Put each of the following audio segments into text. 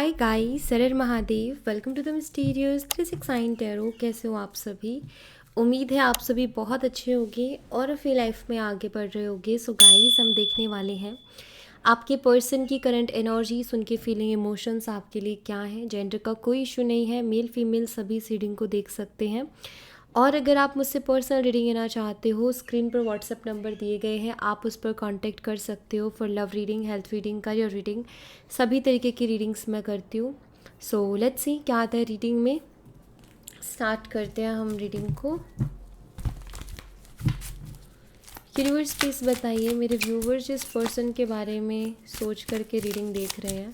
हाय guys, सरर Mahadev. Welcome to the mysterious 369 tarot. कैसे हो आप सभी? उम्मीद है आप सभी बहुत अच्छे होंगे और अपनी लाइफ में आगे बढ़ रहे होंगे। सो गाइस, हम देखने वाले हैं आपके पर्सन की करंट एनर्जीज, उनके फीलिंग इमोशंस आपके लिए क्या हैं। जेंडर का कोई इशू नहीं है, मेल फीमेल सभी इस रीडिंग को देख सकते हैं। और अगर आप मुझसे पर्सनल रीडिंग लेना चाहते हो, स्क्रीन पर व्हाट्सएप नंबर दिए गए हैं, आप उस पर कांटेक्ट कर सकते हो for love reading, health reading, career reading, सभी तरीके की रीडिंग्स मैं करती हूँ। सो लेट्स सी क्या आता है रीडिंग में। स्टार्ट करते हैं हम रीडिंग को। यूनिवर्स प्लीज़ बताइए मेरे व्यूवर्स जिस पर्सन के बारे में सोच करके रीडिंग देख रहे हैं,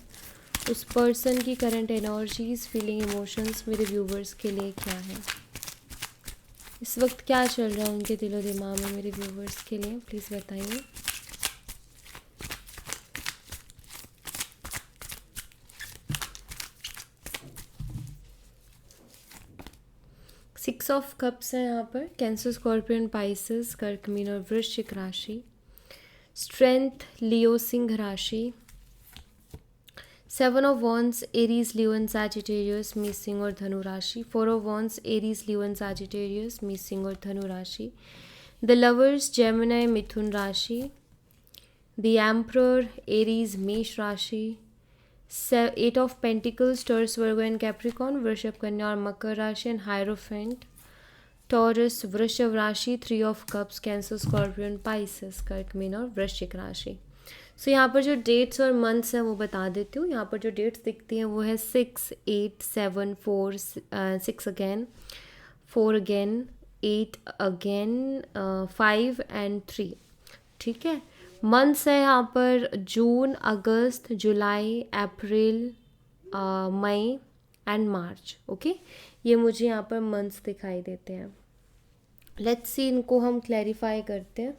उस पर्सन की करंट एनर्जीज, फीलिंग, इमोशंस मेरे व्यूवर्स के लिए क्या है। इस वक्त क्या चल रहा है उनके दिलो दिमाग में मेरे व्यूवर्स के लिए, प्लीज़ बताइए। सिक्स ऑफ कप्स है यहाँ पर। कैंसर, स्कॉर्पियन, पाइसेस, कर्क, मीन और वृश्चिक राशि। स्ट्रेंथ, लियो, सिंह राशि। Seven of wands, Aries, Leo and Sagittarius, missing और धनु राशि। Four of wands, Aries, Leo and Sagittarius, missing और धनु राशि। द लवर्स, जेमिनी, मिथुन राशि। द एम्परर, एरीज, मेष राशि। Eight of pentacles, Taurus, Virgo and Capricorn, वृषभ, कन्या और मकर राशि। एंड हायरोफेंट, टॉरस, वृषभ राशि। Three of cups, cancer, scorpion, Pisces, कर्क, मीन और वृश्चिक राशि। सो यहाँ पर जो डेट्स और मंथ्स हैं वो बता देती हूँ। यहाँ पर जो डेट्स दिखती हैं वो है 6, 8, 7, 4, 6 अगेन, 4 अगेन, 8 अगेन, 5 एंड 3। ठीक है। मंथ्स है यहाँ पर जून, अगस्त, जुलाई, अप्रैल, मई एंड मार्च। ओके, ये मुझे यहाँ पर मंथ्स दिखाई देते हैं। लेट्स सी, इनको हम क्लैरिफाई करते हैं।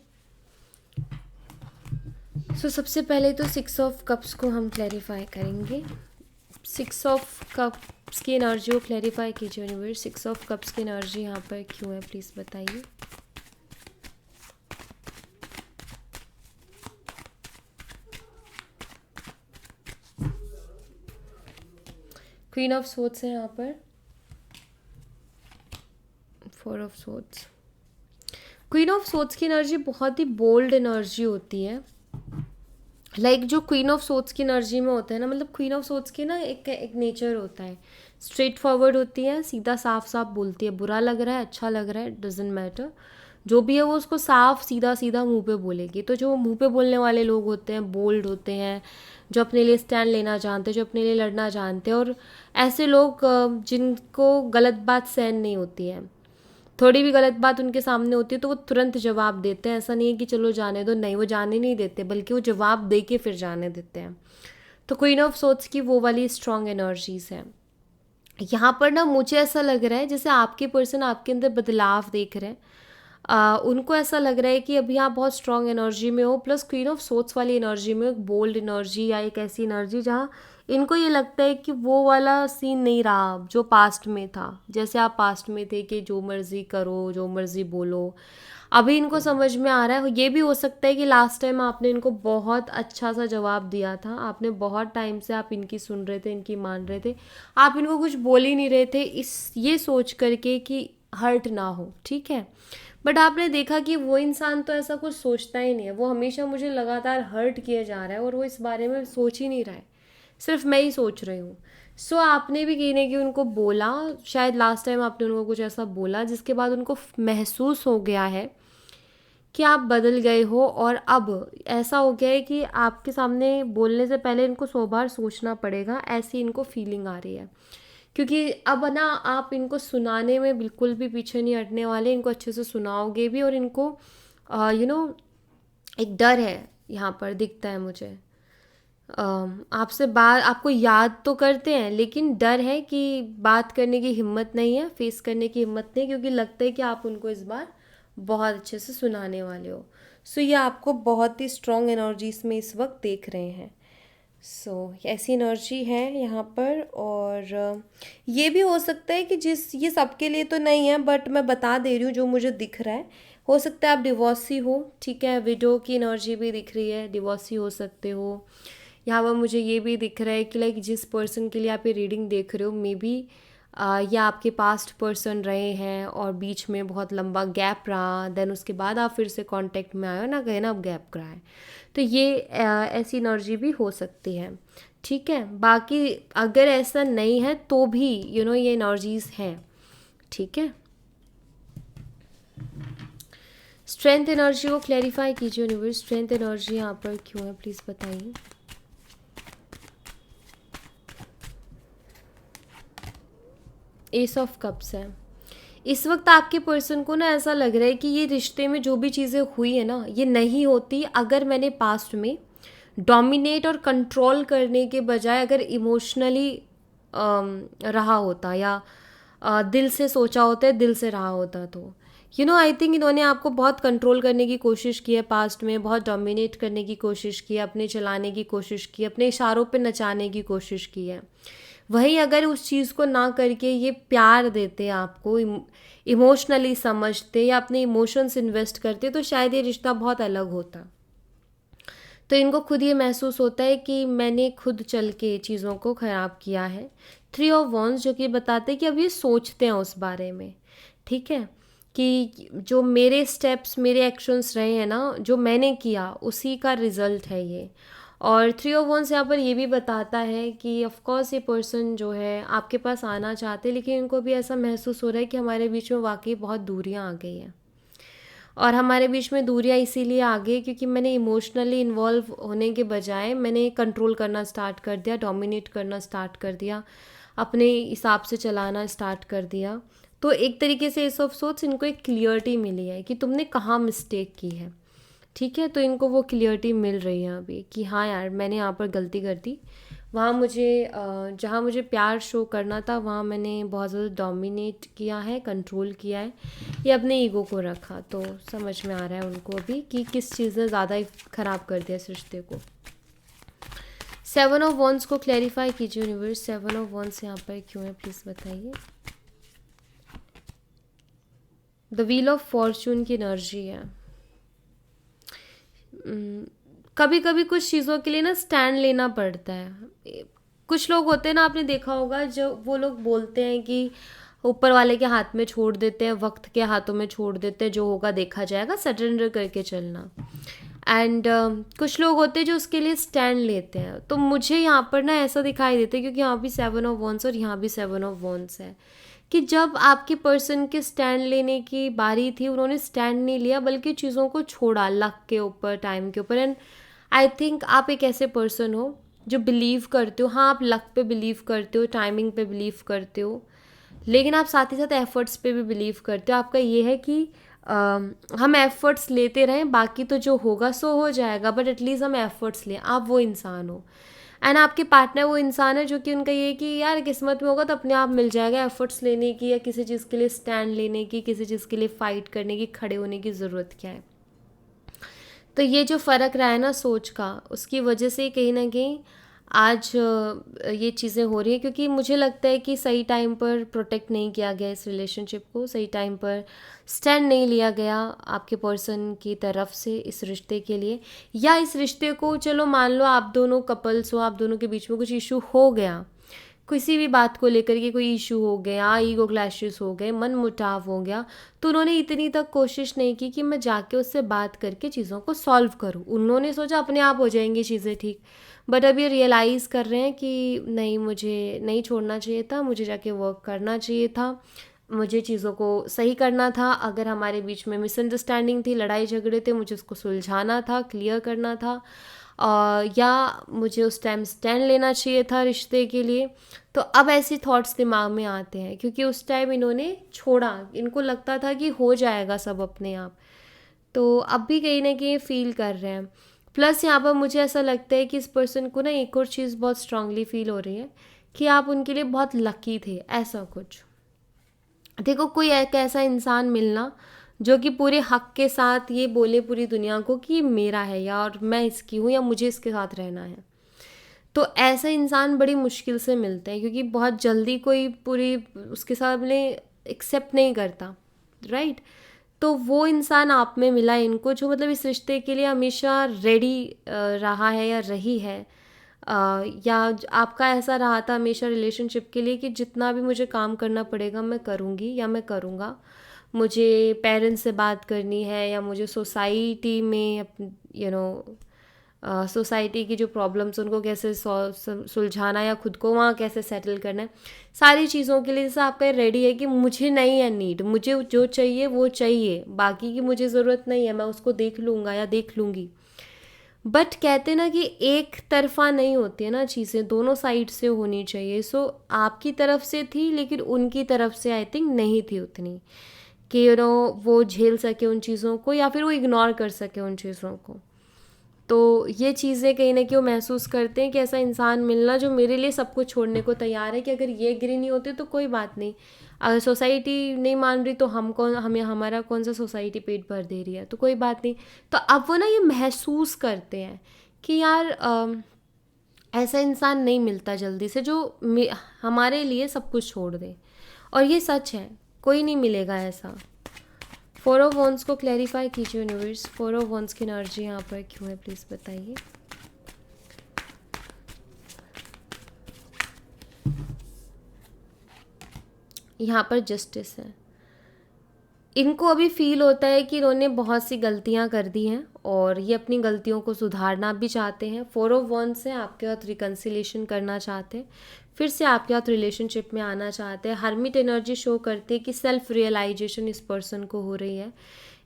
सो सबसे पहले तो सिक्स ऑफ कप्स को हम क्लैरिफाई करेंगे। सिक्स ऑफ कप्स की एनर्जी को क्लैरिफाई कीजिए यूनिवर्स। सिक्स ऑफ कप्स की एनर्जी यहाँ पर क्यों है, प्लीज़ बताइए। क्वीन ऑफ सोर्ड्स है यहाँ पर। Four of swords. Queen of swords की एनर्जी बहुत ही बोल्ड एनर्जी होती है। जो क्वीन ऑफ सोर्ड्स की एनर्जी में होता है ना, मतलब क्वीन ऑफ सोर्ड्स की ना एक नेचर होता है, स्ट्रेट फॉरवर्ड होती है, सीधा साफ साफ बोलती है। बुरा लग रहा है, अच्छा लग रहा है, डजेंट मैटर, जो भी है वो उसको साफ सीधा सीधा मुंह पे बोलेगी। तो जो मुंह पे बोलने वाले लोग होते हैं, बोल्ड होते हैं, जो अपने लिए स्टैंड लेना जानते हैं, जो अपने लिए लड़ना जानते हैं, और ऐसे लोग जिनको गलत बात सहन नहीं होती है, थोड़ी भी गलत बात उनके सामने होती है तो वो तुरंत जवाब देते हैं। ऐसा नहीं है कि चलो जाने दो, नहीं, वो जाने नहीं देते, बल्कि वो जवाब दे के फिर जाने देते हैं। तो क्वीन ऑफ सोर्ड्स की वो वाली स्ट्रॉन्ग एनर्जीज है यहाँ पर ना। मुझे ऐसा लग रहा है जैसे आपके पर्सन आपके अंदर बदलाव देख रहे हैं। उनको ऐसा लग रहा है कि अभी आप बहुत स्ट्रॉन्ग एनर्जी में हो, प्लस क्वीन ऑफ सोर्ड्स वाली एनर्जी में, एक बोल्ड एनर्जी या एक ऐसी एनर्जी जहाँ इनको ये लगता है कि वो वाला सीन नहीं रहा जो पास्ट में था। जैसे आप पास्ट में थे कि जो मर्ज़ी करो, जो मर्ज़ी बोलो, अभी इनको समझ में आ रहा है। ये भी हो सकता है कि लास्ट टाइम आपने इनको बहुत अच्छा सा जवाब दिया था, आपने बहुत टाइम से आप इनकी सुन रहे थे, इनकी मान रहे थे, आप इनको कुछ बोल ही नहीं रहे थे, ये सोच करके कि हर्ट ना हो। ठीक है, बट आपने देखा कि वो इंसान तो ऐसा कुछ सोचता ही नहीं है, वो हमेशा मुझे लगातार हर्ट किया जा रहा है और वो इस बारे में सोच ही नहीं रहा है, सिर्फ मैं ही सोच रही हूँ। सो आपने भी कहीं ना कहीं उनको बोला, शायद लास्ट टाइम आपने उनको कुछ ऐसा बोला जिसके बाद उनको महसूस हो गया है कि आप बदल गए हो, और अब ऐसा हो गया है कि आपके सामने बोलने से पहले इनको 100 बार सोचना पड़ेगा, ऐसी इनको फीलिंग आ रही है। क्योंकि अब ना आप इनको सुनाने में बिल्कुल भी पीछे नहीं हटने वाले, इनको अच्छे से सुनाओगे भी, और इनको एक डर है यहाँ पर दिखता है मुझे। आपसे बात, आपको याद तो करते हैं लेकिन डर है कि बात करने की हिम्मत नहीं है, फेस करने की हिम्मत नहीं, क्योंकि लगता है कि आप उनको इस बार बहुत अच्छे से सुनाने वाले हो। सो ये आपको बहुत ही स्ट्रॉन्ग एनर्जीज में इस वक्त देख रहे हैं। ऐसी एनर्जी है यहाँ पर। और ये भी हो सकता है कि ये सबके लिए तो नहीं है, बट मैं बता दे रही हूँ जो मुझे दिख रहा है। हो सकता है आप डिवोर्सी हो, ठीक है, विडो की एनर्जी भी दिख रही है, डिवोर्सी हो सकते हो, यहाँ पर मुझे ये भी दिख रहा है कि लाइक जिस पर्सन के लिए आप ये रीडिंग देख रहे हो, मे बी या आपके पास्ट पर्सन रहे हैं और बीच में बहुत लंबा गैप रहा, देन उसके बाद आप फिर से कांटेक्ट में आए हो ना, गए ना, अब गैप रहा है। तो ये ऐसी एनर्जी भी हो सकती है, ठीक है। बाकी अगर ऐसा नहीं है तो भी ये एनर्जीज हैं, ठीक है। स्ट्रेंथ एनर्जी को क्लैरिफाई कीजिए यूनिवर्स, स्ट्रेंथ एनर्जी यहाँ पर क्यों है, प्लीज़ बताइए। एस ऑफ कप्स है। इस वक्त आपके पर्सन को ना ऐसा लग रहा है कि ये रिश्ते में जो भी चीज़ें हुई है ना, ये नहीं होती अगर मैंने पास्ट में डोमिनेट और कंट्रोल करने के बजाय अगर इमोशनली रहा होता, या दिल से सोचा होता है, दिल से रहा होता। तो आई थिंक इन्होंने आपको बहुत कंट्रोल करने की कोशिश की है पास्ट में, बहुत डोमिनेट करने की कोशिश की है, अपने चलाने की कोशिश की, अपने इशारों पे नचाने की कोशिश की है। वहीं अगर उस चीज़ को ना करके ये प्यार देते आपको, इमोशनली समझते या अपने इमोशंस इन्वेस्ट करते, तो शायद ये रिश्ता बहुत अलग होता। तो इनको खुद ये महसूस होता है कि मैंने खुद चल के चीज़ों को ख़राब किया है। 3 ऑफ वॉन्ड्स जो कि बताते हैं कि अब ये सोचते हैं उस बारे में, ठीक है, कि जो मेरे स्टेप्स, मेरे एक्शंस रहे हैं ना, जो मैंने किया उसी का रिज़ल्ट है ये। और 3 ऑफ वॉन्ड्स यहाँ पर ये भी बताता है कि ऑफ कोर्स ये पर्सन जो है आपके पास आना चाहते, लेकिन इनको भी ऐसा महसूस हो रहा है कि हमारे बीच में वाकई बहुत दूरियाँ आ गई हैं। और हमारे बीच में दूरियाँ इसीलिए आ गई क्योंकि मैंने इमोशनली इन्वॉल्व होने के बजाय मैंने कंट्रोल करना स्टार्ट कर दिया, डोमिनेट करना स्टार्ट कर दिया, अपने हिसाब से चलाना स्टार्ट कर दिया। तो एक तरीके से एस ऑफ सोर्ड्स इनको एक क्लियरिटी मिली है कि तुमने कहाँ मिस्टेक की है, ठीक है। तो इनको वो क्लियरिटी मिल रही है अभी कि हाँ यार, मैंने यहाँ पर गलती कर दी, वहाँ मुझे जहाँ मुझे प्यार शो करना था वहाँ मैंने बहुत ज़्यादा डोमिनेट किया है, कंट्रोल किया है, या अपने ईगो को रखा। तो समझ में आ रहा है उनको अभी कि किस चीज़ ने ज़्यादा ही ख़राब कर दिया इस रिश्ते को। 7 ऑफ वॉन्ड्स को क्लैरिफाई कीजिए यूनिवर्स, 7 ऑफ वॉन्ड्स यहाँ पर क्यों है, प्लीज़ बताइए। द व्हील ऑफ फॉर्चून की एनर्जी है। कभी कभी कुछ चीज़ों के लिए ना स्टैंड लेना पड़ता है। कुछ लोग होते हैं ना, आपने देखा होगा, जो वो लोग बोलते हैं कि ऊपर वाले के हाथ में छोड़ देते हैं, वक्त के हाथों में छोड़ देते हैं, जो होगा देखा जाएगा, सरेंडर करके चलना। एंड कुछ लोग होते हैं जो उसके लिए स्टैंड लेते हैं। तो मुझे यहाँ पर ना ऐसा दिखाई देता है, क्योंकि यहाँ भी 7 ऑफ वॉन्ड्स और यहाँ भी 7 ऑफ वॉन्ड्स है, कि जब आपके पर्सन के स्टैंड लेने की बारी थी, उन्होंने स्टैंड नहीं लिया बल्कि चीज़ों को छोड़ा लक के ऊपर, टाइम के ऊपर। एंड आई थिंक आप एक ऐसे पर्सन हो जो बिलीव करते हो, हाँ आप लक पे बिलीव करते हो, टाइमिंग पे बिलीव करते हो, लेकिन आप साथ ही साथ एफर्ट्स पे भी बिलीव करते हो। आपका ये है कि हम एफर्ट्स लेते रहें, बाकी तो जो होगा सो हो जाएगा, बट एटलीस्ट हम एफर्ट्स लें। आप वो इंसान हो, एंड आपके पार्टनर वो इंसान है जो कि उनका ये है कि यार किस्मत में होगा तो अपने आप मिल जाएगा। एफर्ट्स लेने की या किसी चीज़ के लिए स्टैंड लेने की, किसी चीज़ के लिए फ़ाइट करने की, खड़े होने की ज़रूरत क्या है। तो ये जो फ़र्क रहा है ना सोच का, उसकी वजह से कहीं ना कहीं आज ये चीज़ें हो रही है, क्योंकि मुझे लगता है कि सही टाइम पर प्रोटेक्ट नहीं किया गया इस रिलेशनशिप को, सही टाइम पर स्टैंड नहीं लिया गया आपके पर्सन की तरफ से इस रिश्ते के लिए। या इस रिश्ते को, चलो मान लो आप दोनों कपल्स हो, आप दोनों के बीच में कुछ इशू हो गया, किसी भी बात को लेकर के कोई इशू हो गया, ईगो क्लैशेस हो गए, मन मुटाव हो गया, तो उन्होंने इतनी तक कोशिश नहीं की कि मैं जाके उससे बात करके चीज़ों को सॉल्व करूं। उन्होंने सोचा अपने आप हो जाएंगी चीज़ें ठीक, बट अब ये रियलाइज़ कर रहे हैं कि नहीं, मुझे नहीं छोड़ना चाहिए था, मुझे जाके वर्क करना चाहिए था, मुझे चीज़ों को सही करना था। अगर हमारे बीच में मिसअंडरस्टैंडिंग थी, लड़ाई झगड़े थे, मुझे उसको सुलझाना था, क्लियर करना था, या मुझे उस टाइम स्टैंड लेना चाहिए था रिश्ते के लिए। तो अब ऐसे थॉट्स दिमाग में आते हैं क्योंकि उस टाइम इन्होंने छोड़ा, इनको लगता था कि हो जाएगा सब अपने आप, तो अब भी कहीं ना कहीं फील कर रहे हैं। प्लस यहाँ पर मुझे ऐसा लगता है कि इस पर्सन को ना एक और चीज़ बहुत स्ट्रांगली फील हो रही है कि आप उनके लिए बहुत लकी थे, ऐसा कुछ। देखो, कोई एक ऐसा इंसान मिलना जो कि पूरे हक के साथ ये बोले पूरी दुनिया को कि मेरा है, या और मैं इसकी हूँ, या मुझे इसके साथ रहना है, तो ऐसा इंसान बड़ी मुश्किल से मिलते हैं, क्योंकि बहुत जल्दी कोई पूरी उसके साथ में एक्सेप्ट नहीं करता, राइट। तो वो इंसान आप में मिला इनको, जो मतलब इस रिश्ते के लिए हमेशा रेडी रहा है या रही है, या आपका ऐसा रहा था हमेशा रिलेशनशिप के लिए कि जितना भी मुझे काम करना पड़ेगा मैं करूँगी या मैं करूँगा, मुझे पेरेंट्स से बात करनी है या मुझे सोसाइटी में सोसाइटी की जो प्रॉब्लम्स उनको कैसे सुलझाना या खुद को वहाँ कैसे सेटल करना है, सारी चीज़ों के लिए जैसे आपका रेडी है कि मुझे नहीं है नीड, मुझे जो चाहिए वो चाहिए, बाकी की मुझे ज़रूरत नहीं है, मैं उसको देख लूँगा या देख लूँगी। बट कहते ना कि एक तरफा नहीं होती है ना चीज़ें, दोनों साइड से होनी चाहिए। सो आपकी तरफ से थी लेकिन उनकी तरफ से आई थिंक नहीं थी उतनी कि वो झेल सके उन चीज़ों को या फिर वो इग्नोर कर सके उन चीज़ों को। तो ये चीज़ें कहीं ना कहीं वो महसूस करते हैं कि ऐसा इंसान मिलना जो मेरे लिए सब कुछ छोड़ने को तैयार है, कि अगर ये एग्री नहीं होते तो कोई बात नहीं, अगर सोसाइटी नहीं मान रही तो हमारा कौन सा सोसाइटी पेट भर दे रही है, तो कोई बात नहीं। तो अब वो ना ये महसूस करते हैं कि यार ऐसा इंसान नहीं मिलता जल्दी से जो हमारे लिए सब कुछ छोड़ दे, और ये सच है, कोई नहीं मिलेगा ऐसा। 4 ऑफ वॉन्ड्स को क्लैरिफाई कीजिए यूनिवर्स, 4 ऑफ वॉन्ड्स की एनर्जी यहाँ पर क्यों है प्लीज़ बताइए। यहाँ पर जस्टिस है। इनको अभी फील होता है कि इन्होंने बहुत सी गलतियाँ कर दी हैं और ये अपनी गलतियों को सुधारना भी चाहते हैं। 4 ऑफ वॉन्ड्स से आपके साथ रिकन्सिलेशन करना चाहते हैं, फिर से आपके साथ रिलेशनशिप में आना चाहते हैं। हर्मिट एनर्जी शो करती है कि सेल्फ रियलाइजेशन इस पर्सन को हो रही है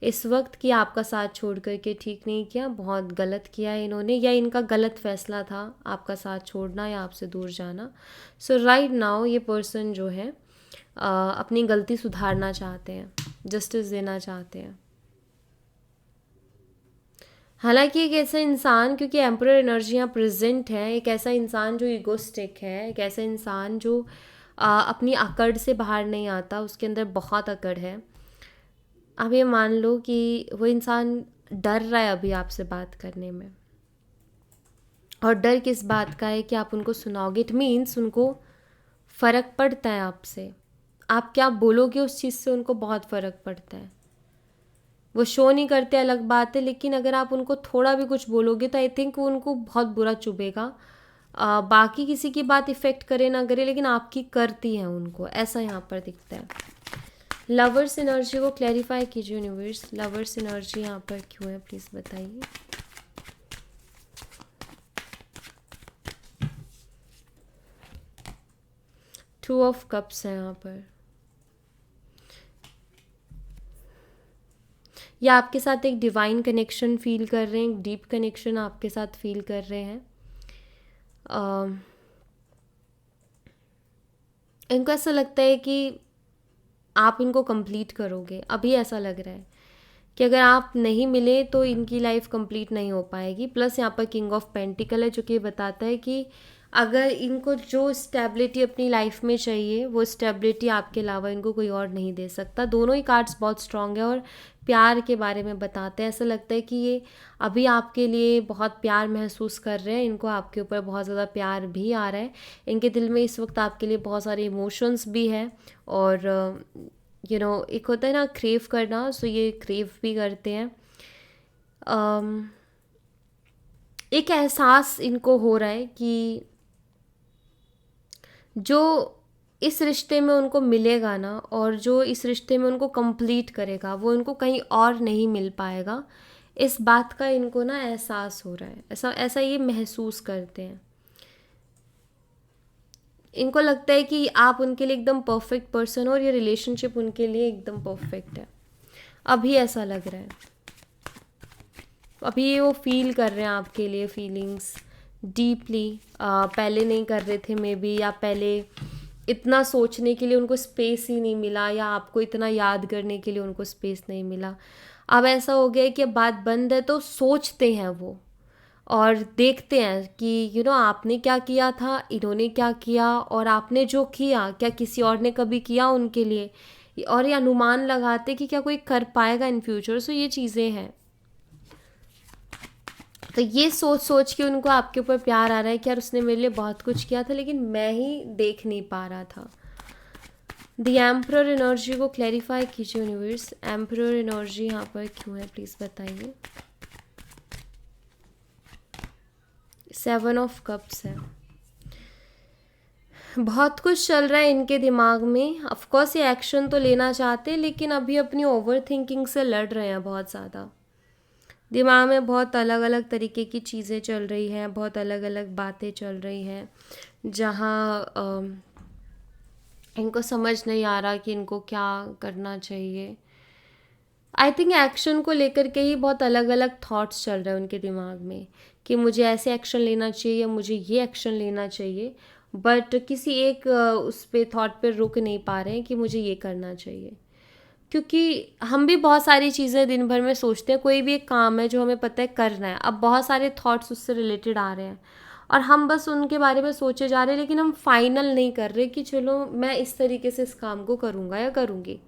इस वक्त कि आपका साथ छोड़ करके ठीक नहीं किया, बहुत गलत किया है इन्होंने, या इनका गलत फैसला था आपका साथ छोड़ना या आपसे दूर जाना। सो राइट नाउ ये पर्सन जो है अपनी गलती सुधारना चाहते हैं, जस्टिस देना चाहते हैं। हालांकि एक ऐसा इंसान, क्योंकि एम्परर एनर्जी यहाँ प्रेजेंट है, एक ऐसा इंसान जो ईगोस्टिक है, एक ऐसा इंसान जो अपनी अकड़ से बाहर नहीं आता, उसके अंदर बहुत अकड़ है। अब ये मान लो कि वो इंसान डर रहा है अभी आपसे बात करने में, और डर किस बात का है कि आप उनको सुनाओगे। इट मीन्स उनको फ़र्क पड़ता है आपसे, आप क्या बोलोगे उस चीज़ से उनको बहुत फ़र्क पड़ता है। वो शो नहीं करते अलग बात है, लेकिन अगर आप उनको थोड़ा भी कुछ बोलोगे तो आई थिंक वो उनको बहुत बुरा चुभेगा। बाकी किसी की बात इफ़ेक्ट करे ना करे, लेकिन आपकी करती है उनको, ऐसा यहाँ पर दिखता है। लवर्स एनर्जी को क्लैरिफाई कीजिए यूनिवर्स, लवर्स एनर्जी यहाँ पर क्यों है प्लीज़ बताइए। टू ऑफ कप्स है यहाँ पर, या आपके साथ एक डिवाइन कनेक्शन फील कर रहे हैं, एक डीप कनेक्शन आपके साथ फील कर रहे हैं। इनको ऐसा लगता है कि आप इनको कंप्लीट करोगे, अभी ऐसा लग रहा है कि अगर आप नहीं मिले तो इनकी लाइफ कंप्लीट नहीं हो पाएगी। प्लस यहाँ पर किंग ऑफ पेंटिकल है, जो कि बताता है कि अगर इनको जो स्टेबिलिटी अपनी लाइफ में चाहिए वो स्टेबिलिटी आपके अलावा इनको कोई और नहीं दे सकता। दोनों ही कार्ड्स बहुत स्ट्रांग है और प्यार के बारे में बताते हैं। ऐसा लगता है कि ये अभी आपके लिए बहुत प्यार महसूस कर रहे हैं, इनको आपके ऊपर बहुत ज़्यादा प्यार भी आ रहा है, इनके दिल में इस वक्त आपके लिए बहुत सारे इमोशंस भी है। और एक होता है ना क्रेव करना, सो ये क्रेव भी करते हैं। एक एहसास इनको हो रहा है कि जो इस रिश्ते में उनको मिलेगा ना, और जो इस रिश्ते में उनको कंप्लीट करेगा, वो इनको कहीं और नहीं मिल पाएगा। इस बात का इनको ना एहसास हो रहा है, ऐसा ऐसा ये महसूस करते हैं। इनको लगता है कि आप उनके लिए एकदम परफेक्ट पर्सन हो और ये रिलेशनशिप उनके लिए एकदम परफेक्ट है, अभी ऐसा लग रहा है। अभी ये वो फील कर रहे हैं आपके लिए फीलिंग्स डीपली, पहले नहीं कर रहे थे मे बी, या पहले इतना सोचने के लिए उनको स्पेस ही नहीं मिला, या आपको इतना याद करने के लिए उनको स्पेस नहीं मिला। अब ऐसा हो गया है कि अब बात बंद है तो सोचते हैं वो, और देखते हैं कि आपने क्या किया था, इन्होंने क्या किया, और आपने जो किया क्या किसी और ने कभी किया उनके लिए, और ये अनुमान लगाते कि क्या कोई कर पाएगा इन फ्यूचर। सो ये चीज़ें हैं, तो ये सोच सोच के उनको आपके ऊपर प्यार आ रहा है कि यार उसने मेरे लिए बहुत कुछ किया था लेकिन मैं ही देख नहीं पा रहा था। द एम्परर एनर्जी को क्लैरिफाई कीजिए यूनिवर्स, एम्परर एनर्जी यहाँ पर क्यों है प्लीज़ बताइए। 7 ऑफ कप्स है। बहुत कुछ चल रहा है इनके दिमाग में। ऑफ कोर्स ये एक्शन तो लेना चाहते हैं, लेकिन अभी अपनी ओवर थिंकिंग से लड़ रहे हैं बहुत ज़्यादा। दिमाग में बहुत अलग अलग तरीके की चीज़ें चल रही हैं, बहुत अलग अलग बातें चल रही हैं, जहाँ इनको समझ नहीं आ रहा कि इनको क्या करना चाहिए। आई थिंक एक्शन को लेकर के ही बहुत अलग अलग थॉट्स चल रहे हैं उनके दिमाग में कि मुझे ऐसे एक्शन लेना चाहिए या मुझे ये एक्शन लेना चाहिए, बट किसी एक उस पे थॉट पे रुक नहीं पा रहे हैं कि मुझे ये करना चाहिए। क्योंकि हम भी बहुत सारी चीज़ें दिन भर में सोचते हैं, कोई भी एक काम है जो हमें पता है करना है, अब बहुत सारे थॉट्स उससे रिलेटेड आ रहे हैं और हम बस उनके बारे में सोचे जा रहे हैं, लेकिन हम फाइनल नहीं कर रहे कि चलो मैं इस तरीके से इस काम को करूँगा या करूँगी।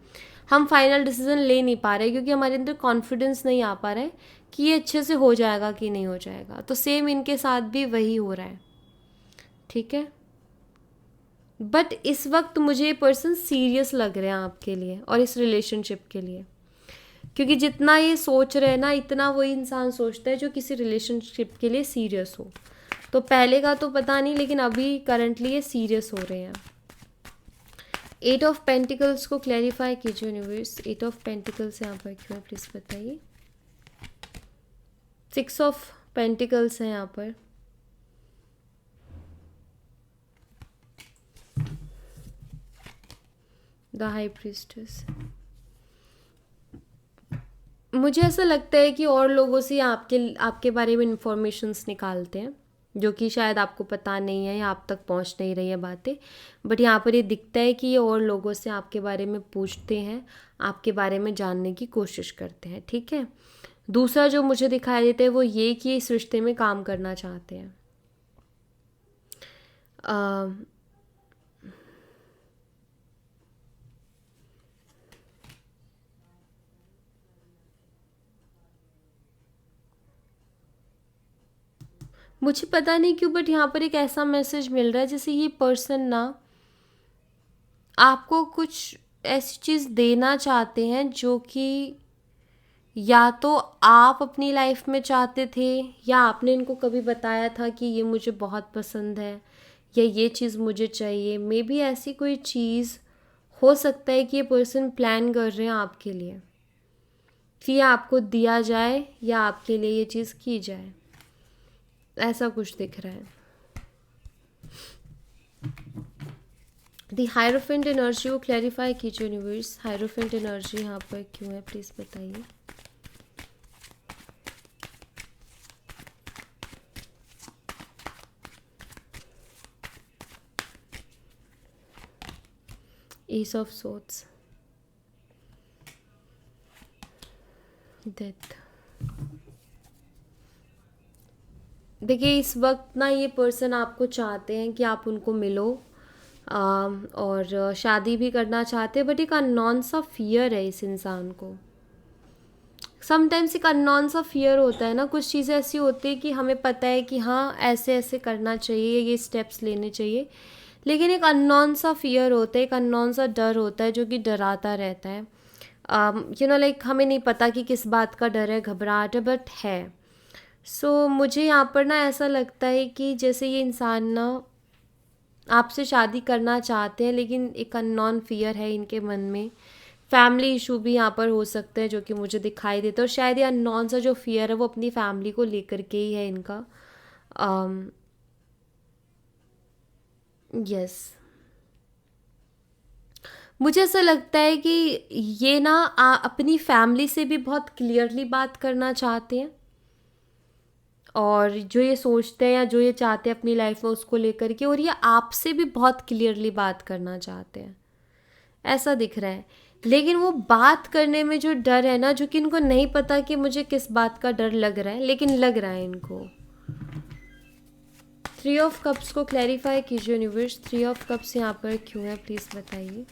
हम फाइनल डिसीजन ले नहीं पा रहे क्योंकि हमारे अंदर कॉन्फिडेंस नहीं आ पा रहा है कि ये अच्छे से हो जाएगा कि नहीं हो जाएगा। तो सेम इनके साथ भी वही हो रहा है, ठीक है। बट इस वक्त मुझे ये पर्सन सीरियस लग रहे हैं आपके लिए और इस रिलेशनशिप के लिए, क्योंकि जितना ये सोच रहे हैं ना, इतना वही इंसान सोचता है जो किसी रिलेशनशिप के लिए सीरियस हो। तो पहले का तो पता नहीं, लेकिन अभी करंटली ये सीरियस हो रहे हैं। 8 ऑफ पेंटिकल्स को क्लैरिफाई कीजिए यूनिवर्स। 8 ऑफ पेंटिकल्स यहाँ पर क्यों है प्लीज़ बताइए। 6 ऑफ पेंटिकल्स है यहाँ पर। The high priestess. मुझे ऐसा लगता है कि और लोगों से आपके बारे में इंफॉर्मेशंस निकालते हैं जो कि शायद आपको पता नहीं है या आप तक पहुंच नहीं रही है बातें, बट यहाँ पर ये दिखता है कि ये और लोगों से आपके बारे में पूछते हैं, आपके बारे में जानने की कोशिश करते हैं, ठीक है। दूसरा जो मुझे दिखाई देता है वो ये कि इस रिश्ते में काम करना चाहते हैं। मुझे पता नहीं क्यों, बट यहाँ पर एक ऐसा मैसेज मिल रहा है जैसे ये पर्सन ना आपको कुछ ऐसी चीज़ देना चाहते हैं जो कि या तो आप अपनी लाइफ में चाहते थे या आपने इनको कभी बताया था कि ये मुझे बहुत पसंद है या ये चीज़ मुझे चाहिए। मे बी ऐसी कोई चीज़ हो सकता है कि ये पर्सन प्लान कर रहे हैं आपके लिए कि ये आपको दिया जाए या आपके लिए ये चीज़ की जाए, ऐसा कुछ दिख रहा है। दी हायरोफेंट एनर्जी को क्लैरिफाई कीजिए यूनिवर्स। हायरोफेंट एनर्जी यहाँ पर क्यों है प्लीज़ बताइए। S of swords, death. देखिए इस वक्त ना ये पर्सन आपको चाहते हैं कि आप उनको मिलो और शादी भी करना चाहते हैं, बट एक अननोन सा फियर है इस इंसान को। समटाइम्स एक अननोन सा फियर होता है ना, कुछ चीज़ें ऐसी होती है कि हमें पता है कि हाँ ऐसे ऐसे करना चाहिए, ये स्टेप्स लेने चाहिए, लेकिन एक अननोन सा फियर होता है, एक अननोन सा डर होता है जो कि डराता रहता है। लाइक हमें नहीं पता कि किस बात का डर है, घबराहट है, बट है। सो मुझे यहाँ पर ना ऐसा लगता है कि जैसे ये इंसान ना आपसे शादी करना चाहते हैं, लेकिन एक अननोन फियर है इनके मन में। फैमिली इशू भी यहाँ पर हो सकते हैं जो कि मुझे दिखाई देता है, और शायद ये अननोन सा जो फियर है वो अपनी फैमिली को लेकर के ही है इनका। यस, मुझे ऐसा लगता है कि ये ना अपनी फैमिली से भी बहुत क्लियरली बात करना चाहते हैं, और जो ये सोचते हैं या जो ये चाहते हैं अपनी लाइफ में उसको लेकर के, और ये आपसे भी बहुत क्लियरली बात करना चाहते हैं, ऐसा दिख रहा है। लेकिन वो बात करने में जो डर है ना, जो कि इनको नहीं पता कि मुझे किस बात का डर लग रहा है, लेकिन लग रहा है इनको। 3 ऑफ कप्स को क्लैरिफाई कीजिए यूनिवर्स। 3 ऑफ कप्स यहाँ पर क्यों है प्लीज़ बताइए।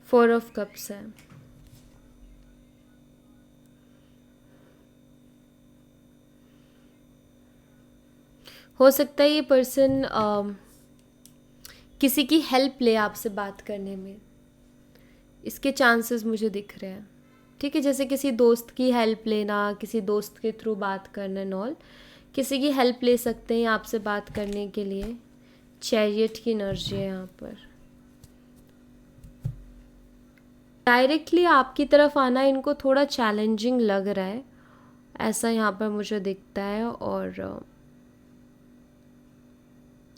4 ऑफ कप्स है। हो सकता है ये पर्सन किसी की हेल्प ले आपसे बात करने में, इसके चांसेस मुझे दिख रहे हैं। ठीक है, जैसे किसी दोस्त की हेल्प लेना, किसी दोस्त के थ्रू बात करना एंड ऑल, किसी की हेल्प ले सकते हैं आपसे बात करने के लिए। चैरियट की एनर्जी है यहाँ पर। डायरेक्टली आपकी तरफ आना इनको थोड़ा चैलेंजिंग लग रहा है, ऐसा यहाँ पर मुझे दिखता है। और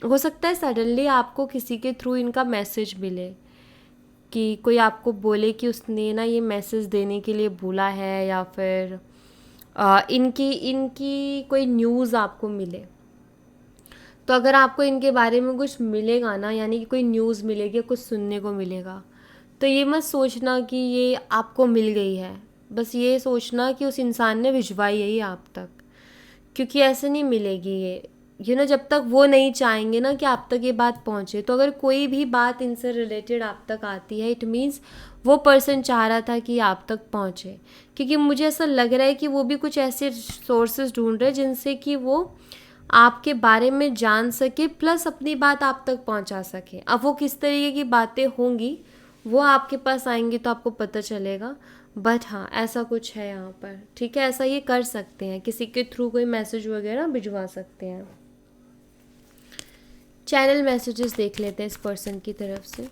हो सकता है सडनली आपको किसी के थ्रू इनका मैसेज मिले, कि कोई आपको बोले कि उसने ना ये मैसेज देने के लिए बोला है, या फिर इनकी इनकी कोई न्यूज़ आपको मिले। तो अगर आपको इनके बारे में कुछ मिलेगा ना, यानी कि कोई न्यूज़ मिलेगी, कुछ सुनने को मिलेगा, तो ये मत सोचना कि ये आपको मिल गई है, बस ये सोचना कि उस इंसान ने भिजवाई है ये आप तक, क्योंकि ऐसे नहीं मिलेगी ये ना, जब तक वो नहीं चाहेंगे ना कि आप तक ये बात पहुँचे। तो अगर कोई भी बात इनसे रिलेटेड आप तक आती है, इट मीन्स वो पर्सन चाह रहा था कि आप तक पहुँचे, क्योंकि मुझे ऐसा लग रहा है कि वो भी कुछ ऐसे सोर्सेज ढूंढ रहे हैं जिनसे कि वो आपके बारे में जान सके, प्लस अपनी बात आप तक पहुंचा सके। अब वो किस तरीके की बातें होंगी वो आपके पास आएंगी तो आपको पता चलेगा, बट हाँ ऐसा कुछ है यहाँ पर, ठीक है। ऐसा ये कर सकते हैं, किसी के थ्रू कोई मैसेज वगैरह भिजवा सकते हैं। चैनल मैसेजेस देख लेते हैं इस पर्सन की तरफ से।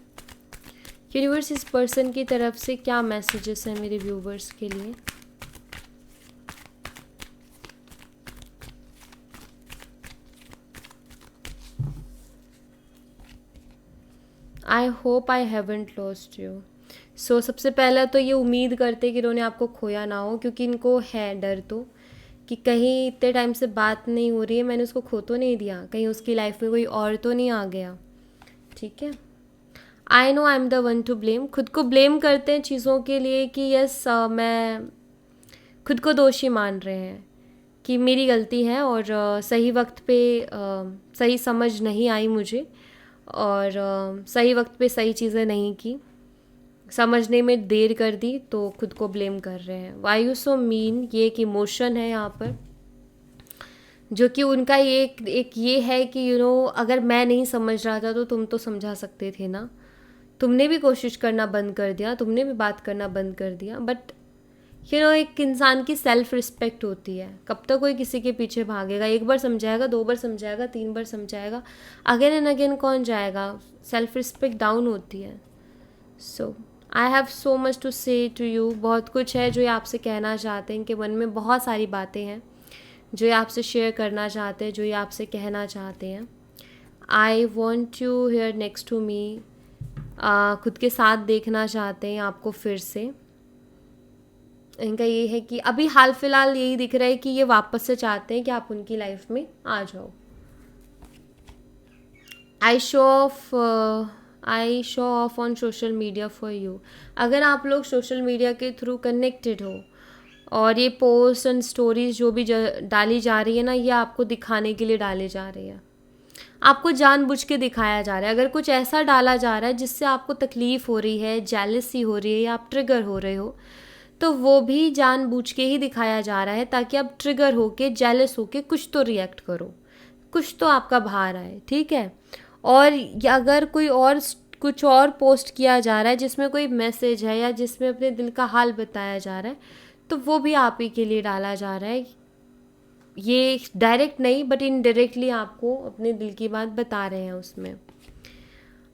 यूनिवर्स इस पर्सन की तरफ से क्या मैसेजेस हैं मेरे व्यूवर्स के लिए। I hope I haven't lost you. So सबसे पहला तो ये उम्मीद करते कि इन्होंने आपको खोया ना हो, क्योंकि इनको है डर तो कि कहीं इतने टाइम से बात नहीं हो रही है, मैंने उसको खो तो नहीं दिया, कहीं उसकी लाइफ में कोई और तो नहीं आ गया, ठीक है। I know I am the one two blame. खुद को ब्लेम करते हैं चीज़ों के लिए कि यस मैं खुद को दोषी मान रहे हैं कि मेरी गलती है, और सही वक्त पे सही समझ नहीं आई मुझे, और सही वक्त पे सही चीज़ें नहीं की, समझने में देर कर दी, तो खुद को ब्लेम कर रहे हैं। वाई यू सो मीन, ये एक इमोशन है यहाँ पर, जो कि उनका ये एक ये है कि यू नो अगर मैं नहीं समझ रहा था तो तुम तो समझा सकते थे ना, तुमने भी कोशिश करना बंद कर दिया, तुमने भी बात करना बंद कर दिया। बट यू नो एक इंसान की सेल्फ रिस्पेक्ट होती है, कब तक कोई किसी के पीछे भागेगा। एक बार समझाएगा, 2 बार समझाएगा, 3 बार समझाएगा, अगेन एंड अगेन कौन जाएगा, सेल्फ रिस्पेक्ट डाउन होती है। So I have so much to say to you. बहुत कुछ है जो ये आपसे कहना चाहते हैं, इनके मन में बहुत सारी बातें हैं जो ये आपसे शेयर करना चाहते हैं, जो ये आपसे कहना चाहते हैं। I want you here next to me. खुद के साथ देखना चाहते हैं आपको फिर से। इनका ये है कि अभी हाल फिलहाल यही दिख रहा है कि ये वापस से चाहते हैं कि आप उनकी लाइफ में आ जाओ। I show off on social media for you. अगर आप लोग सोशल मीडिया के थ्रू कनेक्टेड हो और ये पोस्ट एंड स्टोरीज जो भी डाली जा रही है ना, ये आपको दिखाने के लिए डाली जा रही है, आपको जानबूझ के दिखाया जा रहा है। अगर कुछ ऐसा डाला जा रहा है जिससे आपको तकलीफ़ हो रही है, जेलसी हो रही है, या आप ट्रिगर हो रहे हो, तो वो भी जानबूझ के ही दिखाया जा रहा है, ताकि आप ट्रिगर होके, जेलस होके कुछ तो रिएक्ट करो, कुछ तो आपका बाहर आए, ठीक है। और अगर कोई और कुछ और पोस्ट किया जा रहा है जिसमें कोई मैसेज है या जिसमें अपने दिल का हाल बताया जा रहा है, तो वो भी आप ही के लिए डाला जा रहा है। ये डायरेक्ट नहीं बट इनडायरेक्टली आपको अपने दिल की बात बता रहे हैं उसमें।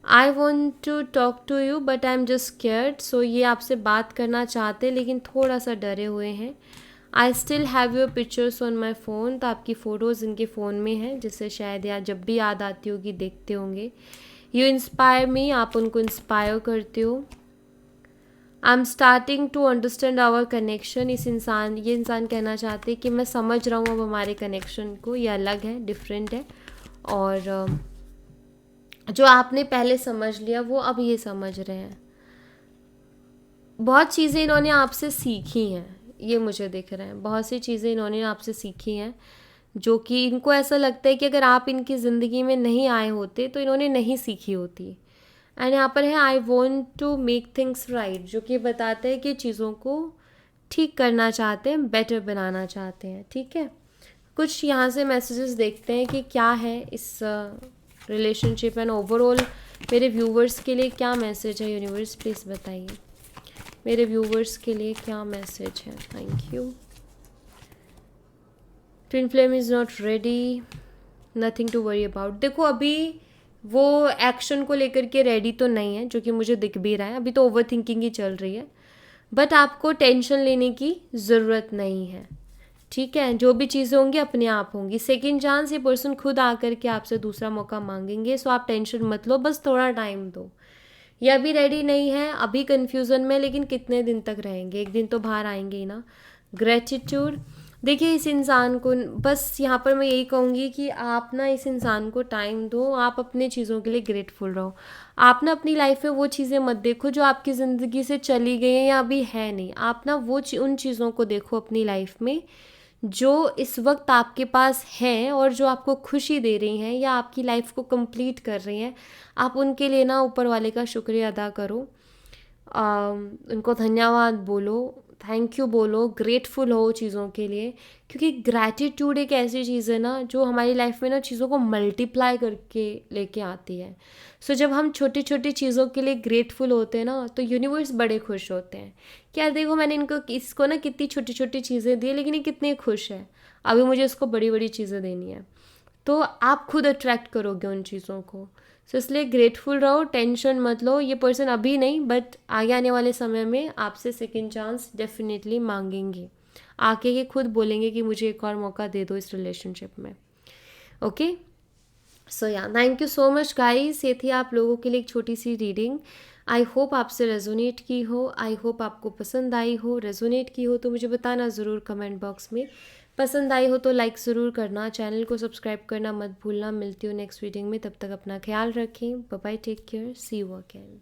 I want to talk to you but I am just scared. So ये आपसे बात करना चाहते हैं लेकिन थोड़ा सा डरे हुए हैं। I still have your pictures on my phone. तो आपकी फ़ोटोज़ इनके फ़ोन में हैं, जिससे शायद या जब भी याद आती होगी देखते होंगे। यू इंस्पायर मी, आप उनको इंस्पायर करते हो। I am starting to understand our connection. ये इंसान कहना चाहते हैं कि मैं समझ रहा हूँ अब हमारे कनेक्शन को, ये अलग है, डिफरेंट है, और जो आपने पहले समझ लिया वो अब ये समझ रहे हैं। बहुत चीज़ें इन्होंने आपसे सीखी हैं, ये मुझे दिख रहा है। बहुत सी चीज़ें इन्होंने आपसे सीखी हैं जो कि इनको ऐसा लगता है कि अगर आप इनकी ज़िंदगी में नहीं आए होते तो इन्होंने नहीं सीखी होती। एंड यहाँ पर है I want to make things right, जो कि बताते हैं कि चीज़ों को ठीक करना चाहते हैं, बेटर बनाना चाहते हैं, ठीक है। कुछ यहाँ से मैसेजेस देखते हैं कि क्या है इस रिलेशनशिप एंड ओवरऑल मेरे व्यूवर्स के लिए क्या मैसेज है। यूनिवर्स प्लीज़ बताइए। मेरे व्यूवर्स के लिए क्या मैसेज है? Thank you. Twin flame is not ready, nothing to worry about. देखो अभी वो एक्शन को लेकर के रेडी तो नहीं है, जो कि मुझे दिख भी रहा है। अभी तो ओवर थिंकिंग ही चल रही है, बट आपको टेंशन लेने की ज़रूरत नहीं है, ठीक है? जो भी चीज़ें होंगी अपने आप होंगी। सेकंड चांस ये पर्सन खुद आकर के आपसे दूसरा मौका मांगेंगे, सो आप टेंशन मत लो, बस थोड़ा टाइम दो। ये अभी रेडी नहीं है, अभी कन्फ्यूज़न में, लेकिन कितने दिन तक रहेंगे? एक दिन तो बाहर आएंगे ही ना। ग्रेटिट्यूड, देखिए इस इंसान को, बस यहाँ पर मैं यही कहूँगी कि आप ना इस इंसान को टाइम दो, आप अपने चीज़ों के लिए ग्रेटफुल रहो। आप ना अपनी लाइफ में वो चीज़ें मत देखो जो आपकी ज़िंदगी से चली गई हैं या अभी है नहीं। आप ना वो उन चीज़ों को देखो अपनी लाइफ में जो इस वक्त आपके पास हैं और जो आपको खुशी दे रही हैं या आपकी लाइफ को कंप्लीट कर रही हैं। आप उनके लिए ना ऊपर वाले का शुक्रिया अदा करो, उनको धन्यवाद बोलो, थैंक यू बोलो, ग्रेटफुल हो चीज़ों के लिए, क्योंकि ग्रैटिट्यूड एक ऐसी चीज़ है ना जो हमारी लाइफ में ना चीज़ों को मल्टीप्लाई करके लेके आती है। सो जब हम छोटी छोटी चीज़ों के लिए ग्रेटफुल होते हैं ना, तो यूनिवर्स बड़े खुश होते हैं कि यार देखो मैंने इसको ना कितनी छोटी छोटी चीज़ें दी, लेकिन ये कितने खुश है, अभी मुझे इसको बड़ी बड़ी चीज़ें देनी है। तो आप खुद अट्रैक्ट करोगे उन चीज़ों को। सो इसलिए ग्रेटफुल रहो, टेंशन मत लो। ये पर्सन अभी नहीं, बट आगे आने वाले समय में आपसे सेकंड चांस डेफिनेटली मांगेंगे, आके ये खुद बोलेंगे कि मुझे एक और मौका दे दो इस रिलेशनशिप में। ओके, सो या thank you so much guys. ये थी आप लोगों के लिए एक छोटी सी रीडिंग। आई होप आपसे रेजोनेट की हो, आई होप आपको पसंद आई हो। रेजोनेट की हो तो मुझे बताना ज़रूर कमेंट बॉक्स में। पसंद आई हो तो लाइक ज़रूर करना, चैनल को सब्सक्राइब करना मत भूलना। मिलती हूँ नेक्स्ट रीडिंग में, तब तक अपना ख्याल रखें। Bye bye, take care, see you again.